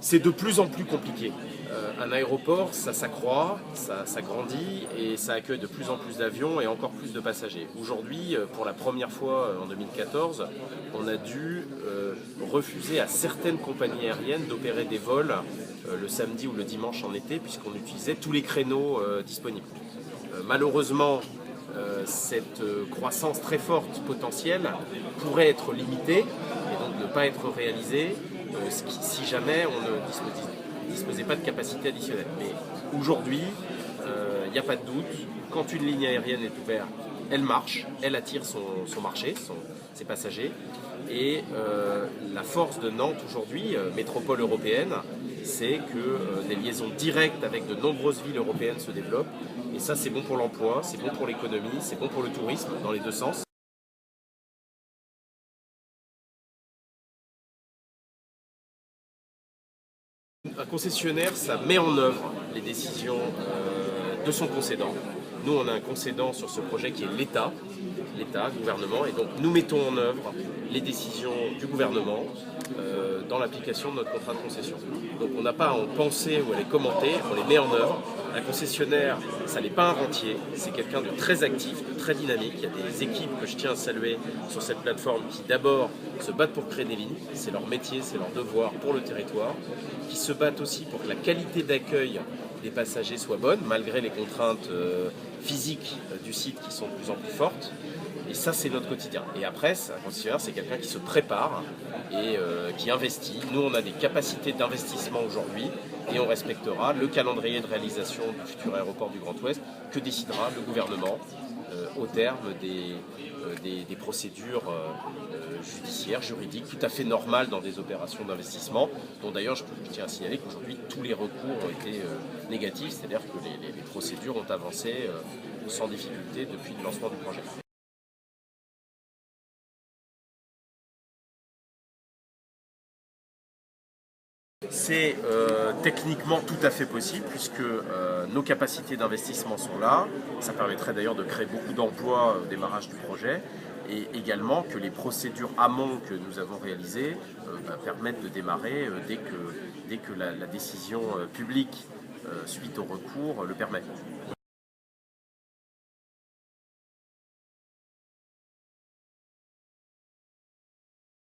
C'est de plus en plus compliqué. Un aéroport, ça s'accroît, ça grandit et ça accueille de plus en plus d'avions et encore plus de passagers. Aujourd'hui, pour la première fois en 2014, on a dû refuser à certaines compagnies aériennes d'opérer des vols le samedi ou le dimanche en été puisqu'on utilisait tous les créneaux disponibles. Malheureusement, cette croissance très forte potentielle pourrait être limitée et donc ne pas être réalisée si jamais on ne disposait pas de capacité additionnelle. Mais aujourd'hui, il n'y a pas de doute, quand une ligne aérienne est ouverte, elle marche, elle attire son marché, ses passagers. Et la force de Nantes aujourd'hui, métropole européenne, c'est que des liaisons directes avec de nombreuses villes européennes se développent. Et ça, c'est bon pour l'emploi, c'est bon pour l'économie, c'est bon pour le tourisme, dans les deux sens. Un concessionnaire, ça met en œuvre les décisions de son concédant. Nous, on a un concédant sur ce projet qui est l'État, gouvernement, et donc nous mettons en œuvre les décisions du gouvernement dans l'application de notre contrat de concession. Donc on n'a pas à en penser ou à les commenter, on les met en œuvre. Un concessionnaire, ça n'est pas un rentier, c'est quelqu'un de très actif, de très dynamique. Il y a des équipes que je tiens à saluer sur cette plateforme qui d'abord se battent pour créer des lignes, c'est leur métier, c'est leur devoir pour le territoire, qui se battent aussi pour que la qualité d'accueil des passagers soit bonne, malgré les contraintes physiques du site qui sont de plus en plus fortes. Et ça, c'est notre quotidien. Et après, un concessionnaire, c'est quelqu'un qui se prépare et qui investit. Nous, on a des capacités d'investissement aujourd'hui et on respectera le calendrier de réalisation du futur aéroport du Grand Ouest que décidera le gouvernement au terme des procédures judiciaires, juridiques, tout à fait normales dans des opérations d'investissement, dont d'ailleurs je tiens à signaler qu'aujourd'hui tous les recours ont été négatifs, c'est-à-dire que les procédures ont avancé sans difficulté depuis le lancement du projet. C'est techniquement tout à fait possible puisque nos capacités d'investissement sont là. Ça permettrait d'ailleurs de créer beaucoup d'emplois au démarrage du projet et également que les procédures amont que nous avons réalisées permettent de démarrer dès que la décision publique suite au recours le permet.